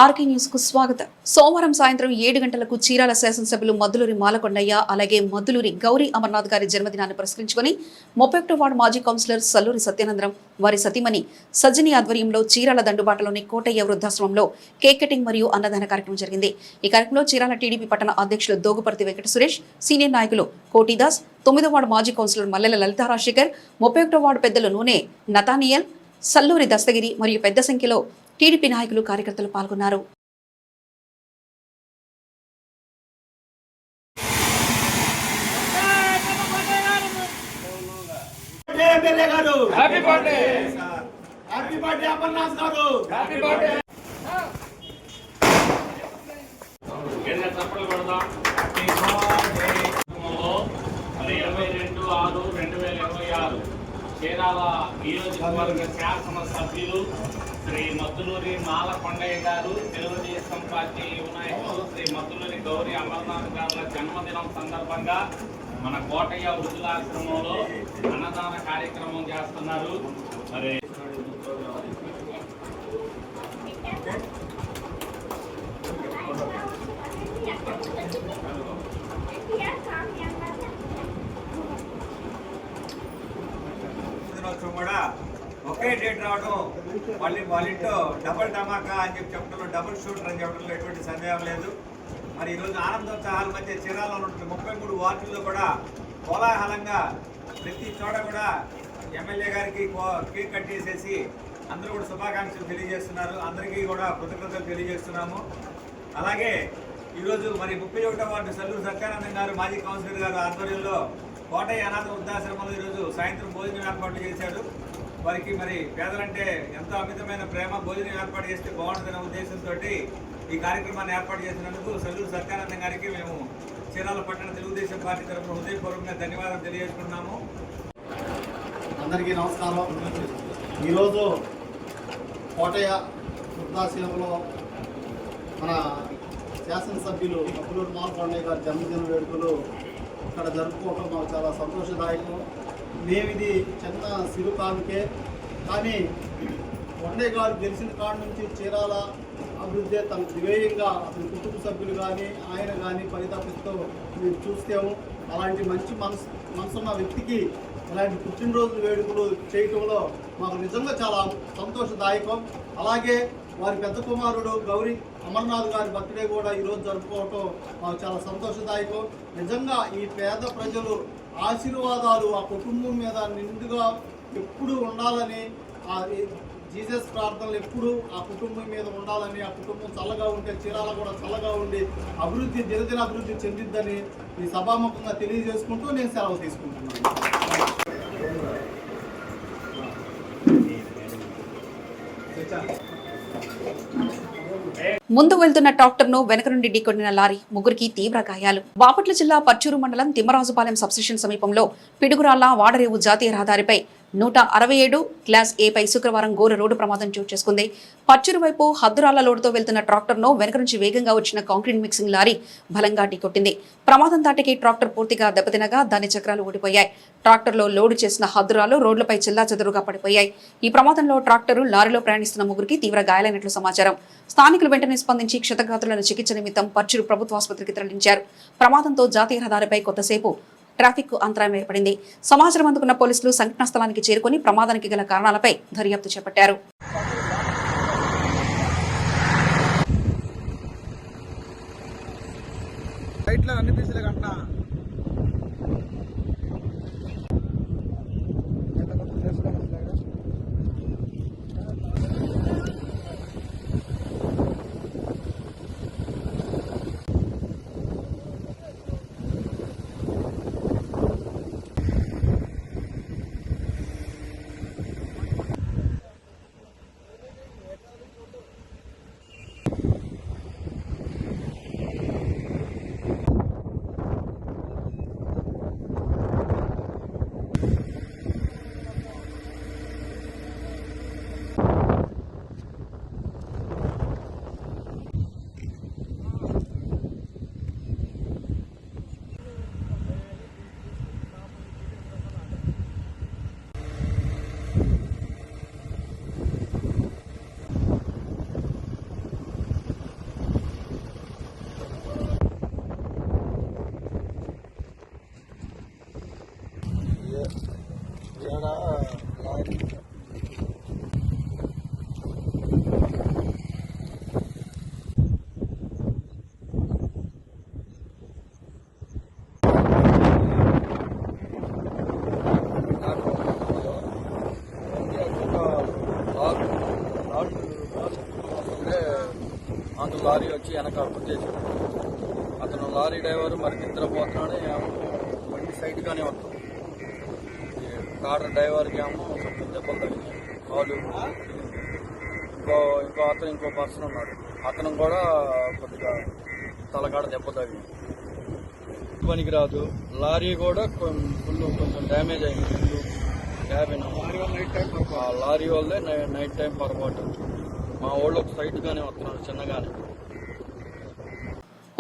RK news కు స్వాగతం. సోమవారం సాయంత్రం 7 గంటలకు చీరాల శాసనసభ్యులు మద్దులూరి మాలకొండయ్య అలాగే మద్దులూరి గౌరీ అమర్నాథ్ గారి జన్మదినాన్ని పురస్కరించుకుని 31వ వార్డు మాజీ కౌన్సిలర్ సల్లూరి సత్యానందరం వారి సతీమణి సజ్జని ఆధ్వర్యంలో చీరాల దండుబాటలోని కోటయ్య వృద్ధాశ్రమంలో కేక్ కటింగ్ మరియు అన్నదాన కార్యక్రమం జరిగింది. ఈ కార్యక్రమంలో చీరాల టీడీపీ పట్టణ అధ్యక్షులు దోగుపర్తి వెంకట సురేష్, సీనియర్ నాయకులు కోటిదాస్, 9వ వార్డు మాజీ కౌన్సిలర్ మల్లెల లలితా రాజశేఖర్, 31వ వార్డు పెద్దలు నూనె నతానియల్, సల్లూరి దస్తగిరి మరియు పెద్ద సంఖ్యలో టీడీపీ నాయకులు కార్యకర్తలు పాల్గొన్నారు. చీరాల నియోజకవర్గ శాసనసభ్యులు శ్రీ మద్దులూరి మాలకొండయ్య గారు, తెలుగుదేశం పార్టీ నాయకులు శ్రీ మద్దులూరి గౌరీ అమర్నాథ్ గారుల జన్మదినం సందర్భంగా మన కోటయ్య వృద్ధులాశ్రమంలో అన్నదాన కార్యక్రమం చేస్తున్నారు. మరి కూడా ఒకే డేట్ రావడం వాళ్ళింటో డబుల్ ధమాకా అని చెప్పడంలో, డబుల్ షూటర్ అని చెప్పడంలో ఎటువంటి సందేహం లేదు. మరి ఈరోజు ఆనందోత్సాహాల మధ్య చీరాలలో ఉన్న 33 వార్డుల్లో కూడా కోలాహలంగా ప్రతి చోట కూడా ఎమ్మెల్యే గారికి కేక్ కట్ చేసేసి అందరూ కూడా శుభాకాంక్షలు తెలియజేస్తున్నారు. అందరికీ కూడా కృతజ్ఞతలు తెలియజేస్తున్నాము. అలాగే ఈరోజు మరి 31వ వార్డు సల్లూరు సత్యానందం గారు మాజీ కౌన్సిలర్ గారు ఆధ్వర్యంలో కోటయ్య అనాథ వృద్ధాశ్రమంలో ఈరోజు సాయంత్రం భోజనం ఏర్పాటు చేశాడు. వారికి మరి పేదలంటే ఎంతో అమితమైన ప్రేమ, భోజనం ఏర్పాటు చేస్తే బాగుంటుందనే ఉద్దేశంతో ఈ కార్యక్రమాన్ని ఏర్పాటు చేసినందుకు సల్లూరు సత్యానందం గారికి మేము చీరాల పట్టణ తెలుగుదేశం పార్టీ తరఫున హృదయపూర్వకంగా ధన్యవాదాలు తెలియజేసుకున్నాము. అందరికీ నమస్కారం. ఈరోజు కోటయ్య వృద్ధాశ్రమంలో మన శాసనసభ్యులు మద్దులూరి మాలకొండయ్య గారి జన్మదిన వేడుకలు ఇక్కడ జరుపుకోవటం మాకు చాలా సంతోషదాయకం. మేము ఇది చిన్న సిరు కానుకే, కానీ కొండయ్య గారు గెలిచిన కాడ నుంచి చీరాల అభివృద్ధి తన దివేయంగా అతని కుటుంబ సభ్యులు కానీ ఆయన కానీ పరితపిస్తూ మేము చూస్తాము. అలాంటి మంచి మనసున్న వ్యక్తికి ఇలాంటి పుట్టినరోజు వేడుకలు చేయటంలో మాకు నిజంగా చాలా సంతోషదాయకం. అలాగే వారి పెద్ద కుమారుడు గౌరీ అమర్నాథ్ గారి బర్త్డే కూడా ఈరోజు జరుపుకోవటం మాకు చాలా సంతోషదాయకం. నిజంగా ఈ పేద ప్రజలు ఆశీర్వాదాలు ఆ కుటుంబం మీద నిండుగా ఎప్పుడు ఉండాలని, ఆ జీసస్ ప్రార్థనలు ఎప్పుడు ఆ కుటుంబం మీద ఉండాలని, ఆ కుటుంబం చల్లగా ఉంటే చీరాల కూడా చల్లగా ఉండి దినదిన అభివృద్ధి చెందిద్దని ఈ సభాముఖంగా తెలియజేసుకుంటూ నేను సెలవు తీసుకుంటున్నాను. ముందు వెళ్తున్న ట్రాక్టర్ ను వెనక నుండి ఢీకొట్టిన లారీ, ముగ్గురికి తీవ్ర గాయాలు. బాపట్ల జిల్లా పర్చూరు మండలం తిమ్మరాజుపాలెం సబ్స్టేషన్ సమీపంలో పిడుగురాళ్ల వాడరేవు జాతీయ రహదారిపై 167 క్లాస్ ఏ పై శుక్రవారం ఘోర రోడ్డు ప్రమాదం చోటు చేసుకుంది. పర్చూరు వైపు హద్దురాళ్ల లోడుతో వెళ్తున్న ట్రాక్టర్ ను వెనక నుంచి వేగంగా వచ్చిన కాంక్రీట్ మిక్సింగ్ లారీ బలంగా ఢీకొట్టింది. ప్రమాదం దాటికి ట్రాక్టర్ పూర్తిగా దెబ్బతినగా దాని చక్రాలు ఊడిపోయాయి. ట్రాక్టర్లో లోడు చేసిన హద్దురాలు రోడ్లపై చెల్లాచెదురుగా పడిపోయాయి. ఈ ప్రమాదంలో ట్రాక్టరు, లారీలో ప్రయాణిస్తున్న ముగ్గురికి తీవ్ర గాయాలైనట్లు సమాచారం. స్థానికులు వెంటనే స్పందించి క్షతగాత్రులను చికిత్స నిమిత్తం పర్చూరు ప్రభుత్వ ఆసుపత్రికి తరలించారు. ప్రమాదంతో జాతీయ రహదారిపై కొంతసేపు ట్రాఫిక్ అంతరాయం ఏర్పడింది. సమాచారం అందుకున్న పోలీసులు సంఘటనా స్థలానికి చేరుకుని ప్రమాదానికి గల కారణాలపై దర్యాప్తు చేపట్టారు. వచ్చి వెనక గుర్తేసాడు. అతను లారీ డ్రైవర్ మరి నిద్రపోతున్నాడు, బండి సైడ్గానే వస్తుంది. కార్ డ్రైవర్కి ఏమో కొంచెం దెబ్బలు తగ్గినాయి కాలు. ఇంకో పర్సన్ ఉన్నాడు, అతను కూడా కొద్దిగా తలకాడ దెబ్బ తగ్గింది. పనికిరాదు. లారీ కూడా కొంచెం డ్యామేజ్ అయింది. క్యాబిన్ లారీ వల్లే నైట్ టైం పొరపాటు. మా వాళ్ళు ఒక సైడ్గానే వస్తున్నాడు చిన్నగానే.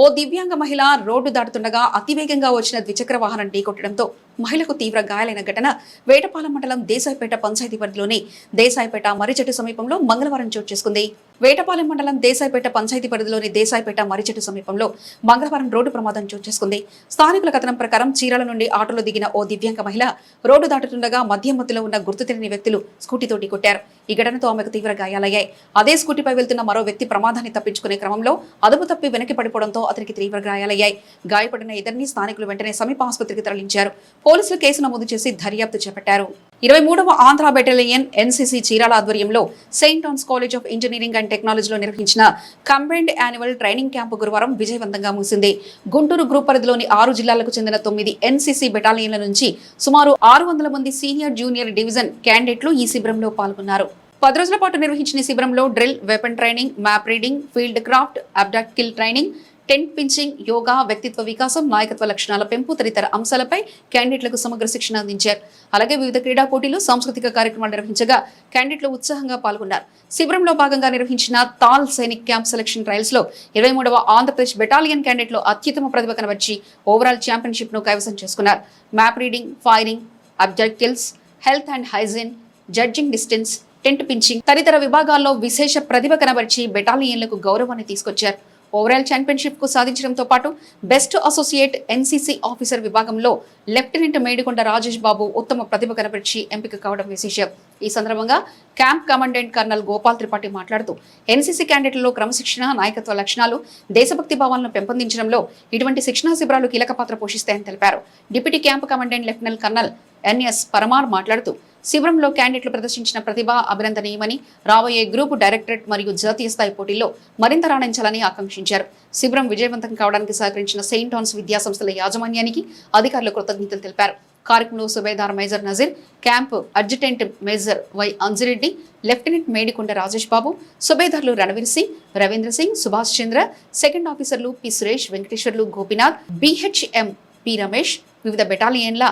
ఓ దివ్యాంగ మహిళ రోడ్డు దాటుతుండగా అతివేగంగా వచ్చిన ద్విచక్ర వాహనం ఢీకొట్టడంతో మహిళకు తీవ్ర గాయాలైన ఘటన వేటపాలెం మండలం దేశాయిపేట పంచాయతీ పరిధిలోని దేశాయిపేట మర్రిచెట్టు సమీపంలో మంగళవారం చోటు చేసుకుంది. వేటపాలెం మండలం దేశాయిపేట పంచాయతీ పరిధిలోని దేశాయిపేట మర్రిచెట్టు సమీపంలో మంగళవారం రోడ్డు ప్రమాదం చోటు చేసుకుంది. స్థానికుల కథనం ప్రకారం చీరాల నుండి ఆటోలో దిగిన ఓ దివ్యాంగ మహిళ రోడ్డు దాటుతుండగా మధ్య మధ్యలో ఉన్న గుర్తు తెలియని వ్యక్తులు స్కూటీతో ఢీకొట్టారు. ఈ ఘటనతో ఆమెకు తీవ్ర గాయాలయ్యాయి. అదే స్కూటీపై వెళ్తున్న మరో వ్యక్తి ప్రమాదాన్ని తప్పించుకునే క్రమంలో అదుపు తప్పి వెనక్కి పడిపోవడంతో అతనికి తీవ్ర గాయాలయ్యాయి. గాయపడిన ఇద్దరిని స్థానికులు వెంటనే సమీప ఆసుపత్రికి తరంలించారు. పోలీసులు కేసు నమోదు చేసి దర్యాప్తు చేపట్టారు. 23వ ఆంధ్ర బెటాలియన్ ఎన్సీసీ చీరాల ఆధ్వర్యంలో Saint Ann's college of engineering and టెక్నాలజీలో నిర్వహించిన కంబైన్డ్ యాన్యువల్ ట్రైనింగ్ క్యాంపు గురువారం విజయవంతంగా ముగిసింది. గుంటూరు గ్రూప్ పరిధిలోని 6 జిల్లాలకు చెందిన 9 ఎన్సీసీ బెటాలియన్ల నుంచి సుమారు 600 మంది సీనియర్ జూనియర్ డివిజన్ క్యాండిడేట్లు ఈ శిబిరంలో పాల్గొన్నారు. 10 రోజుల పాటు నిర్వహించిన ఈ శిబిరంలో drill, weapon training, map reading, field craft, అబ్డాక్ట్ కిల్ ట్రైనింగ్, టెంట్ పించింగ్, యోగా, వ్యక్తిత్వ వికాసం, నాయకత్వ లక్షణాల పెంపు తదితర అంశాలపై క్యాండిడేట్లకు సమగ్ర శిక్షణ అందించారు. అలాగే వివిధ క్రీడా పోటీలు, సాంస్కృతిక కార్యక్రమాలు నిర్వహించగా క్యాండిడేట్లు ఉత్సాహంగా పాల్గొన్నారు. శిబిరంలో భాగంగా నిర్వహించిన తాల్ సైనిక్ క్యాంప్ సెలక్షన్ ట్రయల్స్ లో 23వ ఆంధ్రప్రదేశ్ బెటాలియన్ క్యాండిడేట్లు అత్యుత్తమ ప్రతిభ కనబర్చి ఓవరాల్ ఛాంపియన్షిప్ ను కైవసం చేసుకున్నారు. Map reading, firing, object kills, health and hygiene, judging distance, tent pinching తదితర విభాగాల్లో విశేష ప్రతిభ కనబర్చి బెటాలియన్లకు గౌరవాన్ని తీసుకొచ్చారు. ఓవరాల్ ఛాంపియన్షిప్ కు సాధించడంతో పాటు బెస్ట్ అసోసియేట్ ఎన్సీసీ ఆఫీసర్ విభాగంలో లెఫ్టినెంట్ మేడికొండ రాజేష్ బాబు ఉత్తమ ప్రతిభ కనబర్చి ఎంపిక కావడం విశేషం. ఈ సందర్భంగా camp commandant colonel Gopal Tripathi మాట్లాడుతూ ఎన్సీసీ క్యాండిడేట్లలో క్రమశిక్షణ, నాయకత్వ లక్షణాలు, దేశభక్తి భావాలను పెంపొందించడంలో ఇటువంటి శిక్షణా శిబిరాలు కీలక పాత్ర పోషిస్తాయని తెలిపారు. Deputy camp commandant lieutenant colonel N S Parmar మాట్లాడుతూ శిబిరంలో క్యాండిడేట్లు ప్రదర్శించిన ప్రతిభ అభినందనీయమని, రాబోయే గ్రూప్ డైరెక్టరేట్ మరియు జాతీయ స్థాయి పోటీల్లో మరింత రాణించాలని ఆకాంక్షించారు. శిబిరం విజయవంతం కావడానికి సహకరించిన సెయింట్ ఆన్స్ విద్యా సంస్థల యాజమాన్యానికి అధికారులు కృతజ్ఞతలు తెలిపారు. కార్యక్రమంలో subedar major Nazir, camp adjutant major Y Anjireddy, lieutenant Medikonda Rajesh Babu, సుబేదార్లు రణవీర్ సింగ్, రవీంద్ర సింగ్, సుభాష్ చంద్ర, సెకండ్ ఆఫీసర్లు P Suresh, Venkateswarlu, Gopinath, BHM P Ramesh, వివిధ బెటాలియన్ల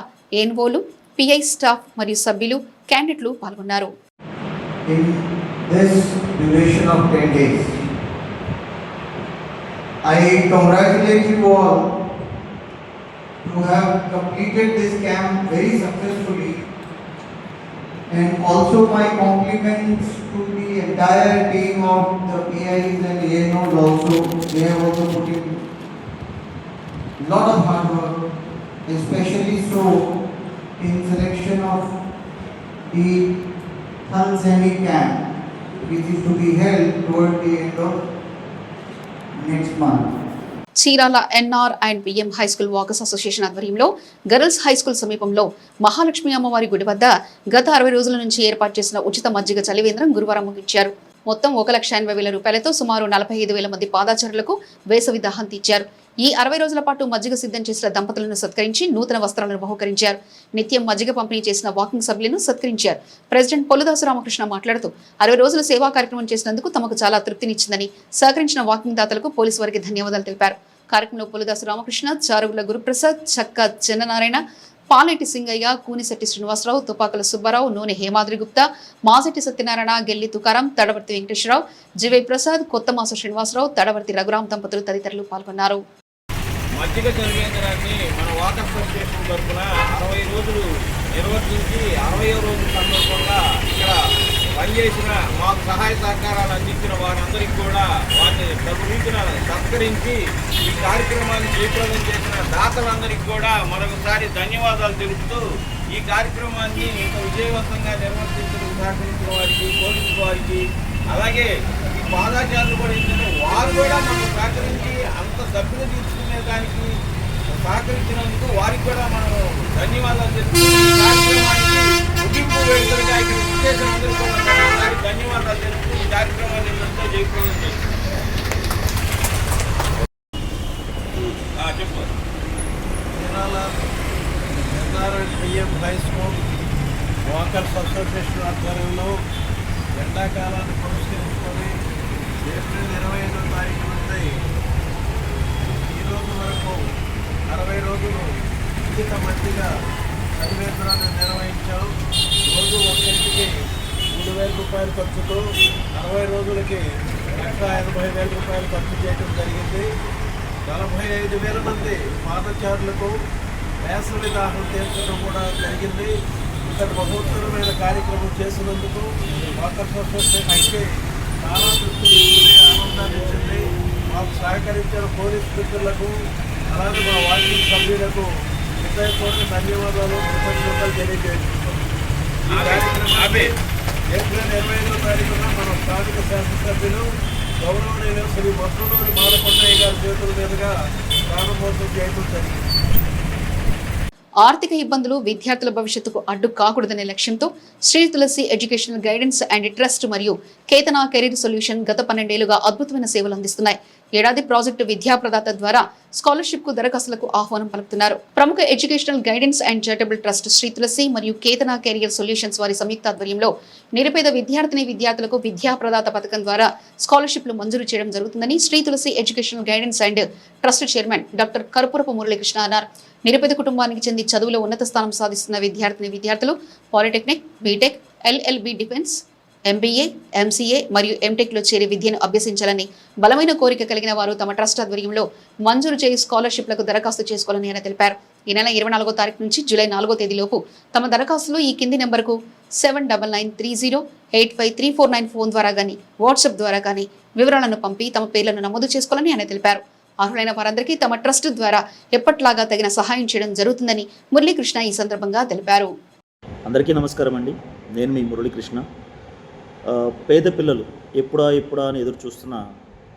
ఏన్వోలు, పిఐ స్టాఫ్ మరియు సభ్యులు, క్యాండిడేట్లు పాల్గొన్నారు. In this duration of 10 days, I congratulate you all to have completed this camp very successfully, and also my compliments to the entire team of the PIs and ANOs also. They have also put in lot of hard work, especially so in selection of the Tanzania camp, which is to be held toward the end of next month. Chirala NR and BM high school walkers association ఆధ్వర్యంలో girls high school సమీపంలో మహాలక్ష్మి అమ్మవారి గుడి వద్ద గత 60 రోజుల నుంచి ఏర్పాటు చేసిన ఉచిత మజ్జిగ చలివేంద్రం గురువారం ముగించారు. మొత్తం 1,80,000 రూపాయలతో సుమారు 45,000 మంది పాదాచారులకు వేసవి దాహం తీర్చారు. ఈ 60 రోజుల పాటు మజ్జిగ సిద్ధం చేసిన దంపతులను సత్కరించి నూతన వస్త్రాలను బహుకరించారు. నిత్యం మజ్జిగ పంపిణీ చేసిన వాకింగ్ సభ్యులను సత్కరించారు. ప్రెసిడెంట్ పొలుదాసు రామకృష్ణ మాట్లాడుతూ 60 రోజుల సేవా కార్యక్రమం చేసినందుకు తమకు చాలా తృప్తినిచ్చిందని, సహకరించిన వాకింగ్ దాతలకు పోలీసు వారికి ధన్యవాదాలు తెలిపారు. కార్యక్రమంలో పొలుదాసు రామకృష్ణ, చారుగుల గురుప్రసాద్, చక్క చిన్ననారాయణ, పాలేటి సింగయ్య, కూనిశెట్టి శ్రీనివాసరావు, తుపాకుల సుబ్బారావు, నూనె హేమాద్రి గుప్తా, మాజెట్టి సత్యనారాయణ, గెల్లి తుకారం, తడవర్తి వెంకటేశ్వరరావు, జివై ప్రసాద్, కొత్తమాస శ్రీనివాసరావు, తడవర్తి రఘురాం దంపతులు తదితరులు పాల్గొన్నారు. మజ్జిగ చలివేంద్రాన్ని మన వాటర్ అసోసియేషన్ తరఫున 60 రోజులు నిర్వర్తించి 60వ రోజు సందర్భంగా ఇక్కడ పనిచేసిన మాకు సహాయ సహకారాలు అందించిన వారందరికీ కూడా వారిని తగు రీతిన సత్కరించి ఈ కార్యక్రమాన్ని జయప్రదం చేసిన దాతలందరికీ కూడా మరొకసారి ధన్యవాదాలు తెలుపుతూ ఈ కార్యక్రమాన్ని ఇంత విజయవంతంగా నిర్వర్తించడానికి సహకరించిన వారికి, పోలీసు వారికి, అలాగే ఈ పాదాచారులు కూడా ఏంటంటే వారు కూడా మనకు సహకరించి అంత సభ్యులు తీసుకునే దానికి సహకరించినందుకు వారికి కూడా మనం ధన్యవాదాలు తెలుపుతూ ఈ కార్యక్రమానికి ముగింపు వేడుకలుగా ఇక్కడ విచ్చేసిన అందరూ కూడా ధన్యవాదాలు తెలుపుతూ ఈ కార్యక్రమాన్ని ఎంతో జయప్రదం చేస్తున్నాం. చెప్పు. Chirala SRPM high school walkers association ఆధ్వర్యంలో ఎండాకాలాన్ని పురస్కరించుకొని ఏప్రిల్ 25వ తారీఖు నుండి ఈరోజు వరకు 60 రోజులు ఉచిత మట్టిగా సర్వేక్షణను నిర్వహించాం. రోజు ఒక్కరికి 3,000 రూపాయలు ఖర్చుతో 60 రోజులకి 1,80,000 రూపాయలు ఖర్చు చేయడం జరిగింది. 45,000 మంది పాదచారులకు వేసవి దాహం తీర్చడం కూడా జరిగింది. ఇంతటి మహోత్తరమైన కార్యక్రమం చేసినందుకు వాకర్స్ అసోసియేషన్ అయితే చాలా తృప్తి ఇచ్చింది, ఆనందాన్ని ఇచ్చింది. మాకు సహకరించిన పోలీస్ మిత్రులకు అలాగే మా వాకింగ్ సభ్యులకు హృదయపూర్వక ధన్యవాదాలు, కృతజ్ఞతలు తెలియజేస్తున్నాం. ఈ కార్యక్రమాన్ని ఏప్రిల్ 25వ తారీఖున మన స్థానిక శాసనసభ్యులు గౌరవనీయులు శ్రీ మద్దులూరి మాలకొండయ్య గారి చేతుల మీదుగా ప్రారంభోత్సవం చేయడం జరిగింది. ఆర్థిక ఇబ్బందులు విద్యార్థుల భవిష్యత్తుకు అడ్డు కాకూడదనే లక్ష్యంతో Shri Tulasi educational guidance and trust మరియు కేతన కెరీర్ సొల్యూషన్ గత 12 ఏళ్లుగా అద్భుతమైన సేవలు అందిస్తున్నాయి. ఏడాది ప్రాజెక్టు విద్యా ప్రదాత ద్వారా స్కాలర్షిప్ కు దరఖాస్తులకు ఆహ్వానం పలుకుతున్నారు. ప్రముఖ educational guidance and charitable trust Shri Tulasi మరియు కేతన కెరియర్ సొల్యూషన్స్ వారి సంయుక్త ఆధ్వర్యంలో నిరుపేద విద్యార్థులకు విద్యా ప్రదాత పథకం ద్వారా స్కాలర్షిప్లు మంజూరు చేయడం జరుగుతుందని Shri Tulasi educational guidance and trust chairman doctor Karupurapu Muralikrishna అన్నారు. నిరుపేద కుటుంబానికి చెంది చదువులో ఉన్నత స్థానం సాధిస్తున్న విద్యార్థులు polytechnic, BTech, LLB, defence, MBA, MCA మరియు MTech లో చేరి విద్యను అభ్యసించాలని బలమైన కోరిక కలిగిన వారు తమ ట్రస్ట్ ఆధ్వర్యంలో మంజూరు చేయి స్కాలర్షిప్లకు దరఖాస్తు చేసుకోవాలని ఆయన తెలిపారు. ఈ నెల 24వ తారీఖు నుంచి జూలై 4వ తేదీలోపు తమ దరఖాస్తులు ఈ కింది నెంబర్కు 7993085349 ఫోన్ ద్వారా కానీ వాట్సాప్ ద్వారా కానీ వివరాలను పంపి తమ పేర్లను నమోదు చేసుకోవాలని ఆయన తెలిపారు. అర్హులైన వారందరికీ తమ ట్రస్ట్ ద్వారా ఎప్పట్లాగా తగిన సహాయం చేయడం జరుగుతుందని మురళీకృష్ణ ఈ సందర్భంగా తెలిపారు. అందరికీ నమస్కారం అండి. నేను మీ మురళీకృష్ణ. పేద పిల్లలు ఎప్పుడా అని ఎదురు చూస్తున్న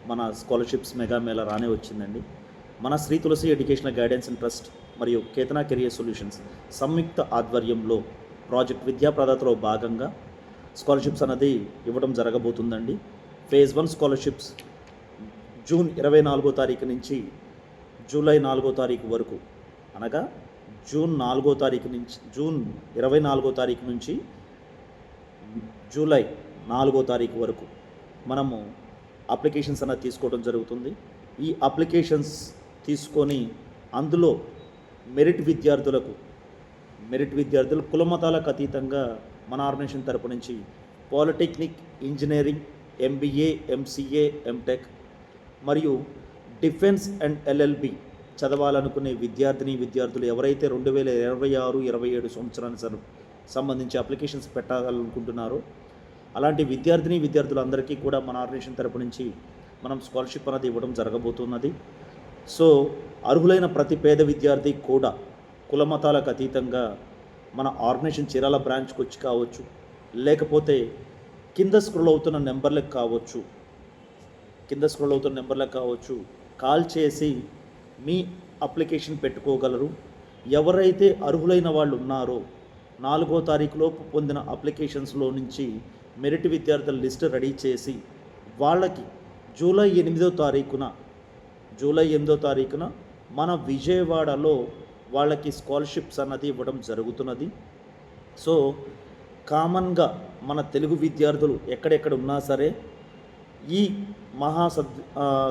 మన స్కాలర్షిప్స్ మెగా మేళా రానే వచ్చిందండి. మన Shri Tulasi educational guidance and trust మరియు కేతన కెరియర్ సొల్యూషన్స్ సంయుక్త ఆధ్వర్యంలో ప్రాజెక్ట్ విద్యా ప్రదాతలో భాగంగా స్కాలర్షిప్స్ అనేది ఇవ్వడం జరగబోతుందండి. ఫేజ్ 1 స్కాలర్షిప్స్ జూన్ 24వ తారీఖు నుంచి జూలై 4వ తారీఖు వరకు, అనగా జూన్ 24వ తారీఖు నుంచి జూలై 4వ తారీఖు వరకు మనము అప్లికేషన్స్ అన్నది తీసుకోవడం జరుగుతుంది. ఈ అప్లికేషన్స్ తీసుకొని అందులో మెరిట్ విద్యార్థులు కులమతాలకు అతీతంగా మన ఆర్గనైజేషన్ తరపు నుంచి polytechnic, engineering, MBA, MCA, MTech మరియు డిఫెన్స్ అండ్ LLB చదవాలనుకునే విద్యార్థులు ఎవరైతే 2026-27 సంవత్సరానికి సంబంధించి అప్లికేషన్స్ పెట్టాలనుకుంటున్నారో అలాంటి విద్యార్థులందరికీ కూడా మన ఆర్గనైజేషన్ తరపు నుంచి మనం స్కాలర్షిప్ అనేది ఇవ్వడం జరగబోతున్నది. సో అర్హులైన ప్రతి పేద విద్యార్థి కూడా కులమతాలకు అతీతంగా మన ఆర్గనైజేషన్ చీరాల బ్రాంచ్కి వచ్చి కావచ్చు, లేకపోతే కింద స్క్రోల్ అవుతున్న నెంబర్లకు కావచ్చు కాల్ చేసి మీ అప్లికేషన్ పెట్టుకోగలరు. ఎవరైతే అర్హులైన వాళ్ళు ఉన్నారో 4వ తారీఖులోపు పొందిన అప్లికేషన్స్లో నుంచి మెరిట్ విద్యార్థుల లిస్ట్ రెడీ చేసి వాళ్ళకి జూలై 8వ తారీఖున మన విజయవాడలో వాళ్ళకి స్కాలర్షిప్స్ అన్నది ఇవ్వడం జరుగుతున్నది. సో కామన్గా మన తెలుగు విద్యార్థులు ఎక్కడెక్కడ ఉన్నా సరే ఈ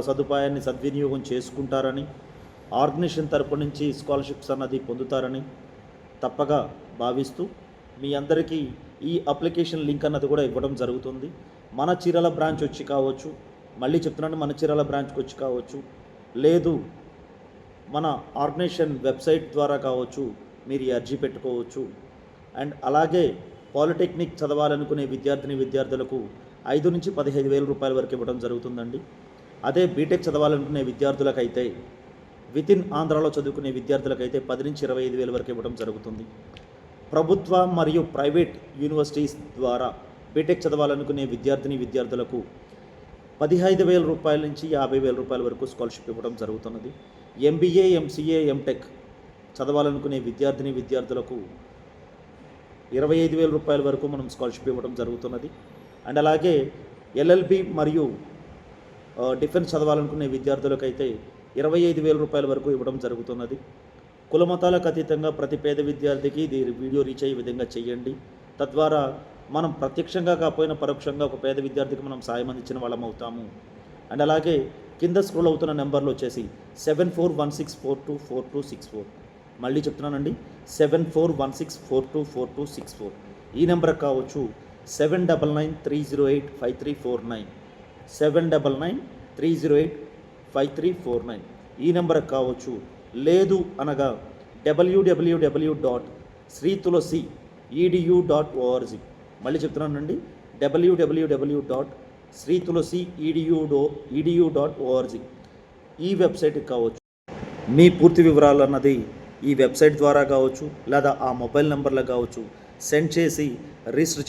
సదుపాయాన్ని సద్వినియోగం చేసుకుంటారని, ఆర్గనైజేషన్ తరపు నుంచి స్కాలర్షిప్స్ అన్నది పొందుతారని తప్పగా భావిస్తూ మీ అందరికీ ఈ అప్లికేషన్ లింక్ అన్నది కూడా ఇవ్వడం జరుగుతుంది. మన చీరాల బ్రాంచ్ వచ్చి కావచ్చు, మళ్ళీ చెప్తున్నాను, మన చీరాల బ్రాంచ్కి వచ్చి కావచ్చు, లేదు మన ఆర్గనైజేషన్ వెబ్సైట్ ద్వారా కావచ్చు మీరు ఈ అర్జీ పెట్టుకోవచ్చు. అండ్ అలాగే పాలిటెక్నిక్ చదవాలనుకునే విద్యార్థులకు 5 నుంచి 15,000 రూపాయల వరకు ఇవ్వడం జరుగుతుందండి. అదే బీటెక్ చదవాలనుకునే విద్యార్థులకైతే వితిన్ ఆంధ్రాలో చదువుకునే విద్యార్థులకైతే 10 నుంచి 25,000 వరకు ఇవ్వడం జరుగుతుంది. ప్రభుత్వ మరియు ప్రైవేట్ యూనివర్సిటీస్ ద్వారా బీటెక్ చదవాలనుకునే విద్యార్థులకు 15,000 రూపాయల నుంచి 50,000 రూపాయల వరకు స్కాలర్షిప్ ఇవ్వడం జరుగుతున్నది. MBA, MCA, MTech చదవాలనుకునే విద్యార్థులకు 25,000 రూపాయల వరకు మనం స్కాలర్షిప్ ఇవ్వడం జరుగుతున్నది. అండ్ అలాగే LLB మరియు డిఫెన్స్ చదవాలనుకునే విద్యార్థులకైతే 25,000 రూపాయల వరకు ఇవ్వడం జరుగుతున్నది. కులమతాలకు అతీతంగా ప్రతి పేద విద్యార్థికి ఇది వీడియో రీచ్ అయ్యే విధంగా చేయండి. తద్వారా మనం ప్రత్యక్షంగా కాకపోయినా పరోక్షంగా ఒక పేద విద్యార్థికి మనం సాయం అందించిన వాళ్ళం అవుతాము. అండ్ అలాగే కింద స్క్రోల్ అవుతున్న నెంబర్లు వచ్చేసి 7416424264. మళ్ళీ చెప్తున్నానండి, 7416424264. ఈ నెంబర్ కావచ్చు. 7993085349 7993085349 ఈ నెంబర్ కావచ్చు. లేదు అనగా www.sritulasi.edu.org. మళ్ళీ చెప్తున్నానండి, www.sritulasi.edu.org ఈ వెబ్సైట్కి కావచ్చు. మీ పూర్తి వివరాలు అన్నది ఈ వెబ్సైట్ ద్వారా కావచ్చు, లేదా ఆ మొబైల్ నెంబర్లో కావచ్చు సెండ్ చేసి రిజిస్టర్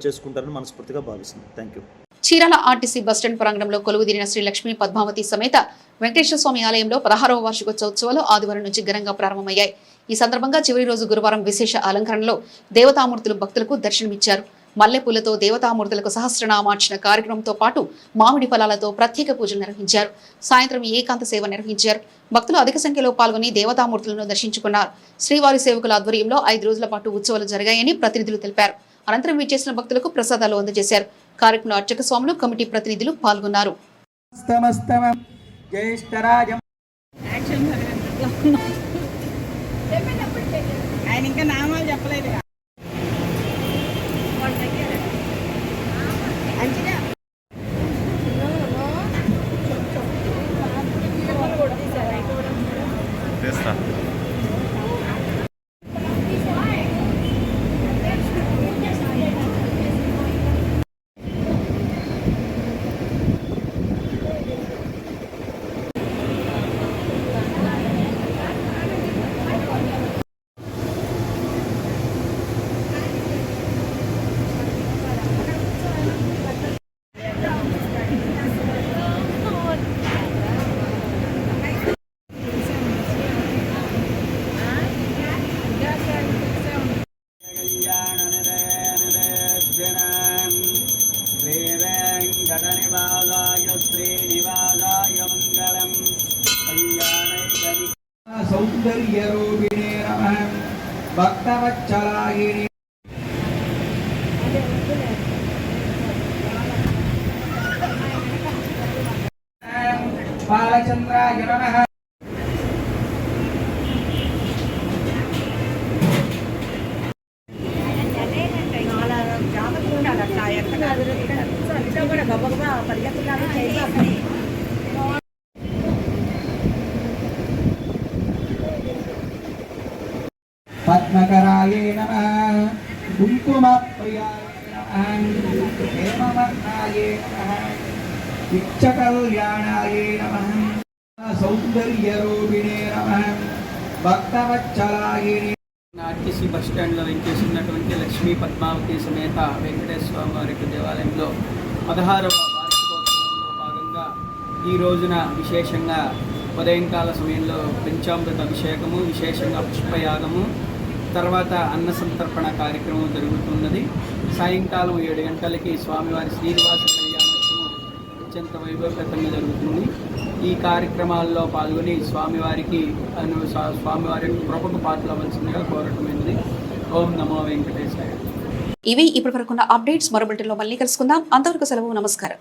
చేసుకుంటారని మనస్ఫూర్తిగా భావిస్తున్నాను. Thank you. Chirala RTC bus stand ప్రాంగణంలో కొలువుదీరిన శ్రీ లక్ష్మీ పద్మావతి సమేత వెంకటేశ్వర స్వామి ఆలయంలో 16వ వార్షికోత్సవాలు ఆదివారం నుంచి ఘనంగా ప్రారంభమయ్యాయి. ఈ సందర్భంగా చివరి రోజు గురువారం విశేష అలంకరణలో దేవతామూర్తులు భక్తులకు దర్శనమిచ్చారు. మల్లెపూలతో దేవతామూర్తులకు సహస్రనామార్చన కార్యక్రమంతో పాటు మామిడి ఫలాలతో ప్రత్యేక పూజలు నిర్వహించారు. సాయంత్రం ఏకాంత సేవ నిర్వహించారు. భక్తులు అధిక సంఖ్యలో పాల్గొని దేవతామూర్తులను దర్శించుకున్నారు. శ్రీవారి సేవకుల ఆధ్వర్యంలో 5 రోజుల పాటు ఉత్సవాలు జరిగాయని ప్రతినిధులు తెలిపారు. అనంతరం విచ్చేసిన భక్తులకు ప్రసాదాలు అందజేశారు. కార్యక్రమంలో అర్చక స్వాములు, కమిటీ ప్రతినిధులు పాల్గొన్నారు. ఆయన ఇంకా నామాలు చెప్పలేదు. సౌందర్యరూపిణే నమః భక్తవత్సలాయిని బాలచంద్రాయ నమః పద్మకరాయే నమః కుంకుమప్రియాయ నమః హేమవర్ణాయే నమః నిత్యకళ్యాణాయే నమః సౌందర్యరూపిణే నమః భక్తవత్సలాయే. ఆర్టీసీ బస్టాండ్లో వెంచేసినటువంటి లక్ష్మీ పద్మావతి సమేత వెంకటేశ్వర స్వామి వారి దేవాలయంలో 16వ వార్షికోత్సవంలో భాగంగా ఈ రోజున విశేషంగా ఉదయంకాల సమయంలో పంచామృత అభిషేకము, విశేషంగా పుష్పయాగము, తర్వాత అన్న సంతర్పణ కార్యక్రమం జరుగుతున్నది. సాయంకాలం 7 గంటలకి స్వామివారి శ్రీనివాస కళ్యాణోత్సవం అత్యంత వైభవపేతంగా జరుగుతుంది. ఈ కార్యక్రమాల్లో పాల్గొని స్వామివారి కృపకు పాత్రలవలసిందిగా కోరటమైనది. ఓం నమో వెంకటేశాయ. ఇవి ఇప్పటి వరకున్న అప్డేట్స్. మరో బులెటిన్లో మళ్ళీ కలుసుకుందాం. అంతవరకు సెలవు. నమస్కారం.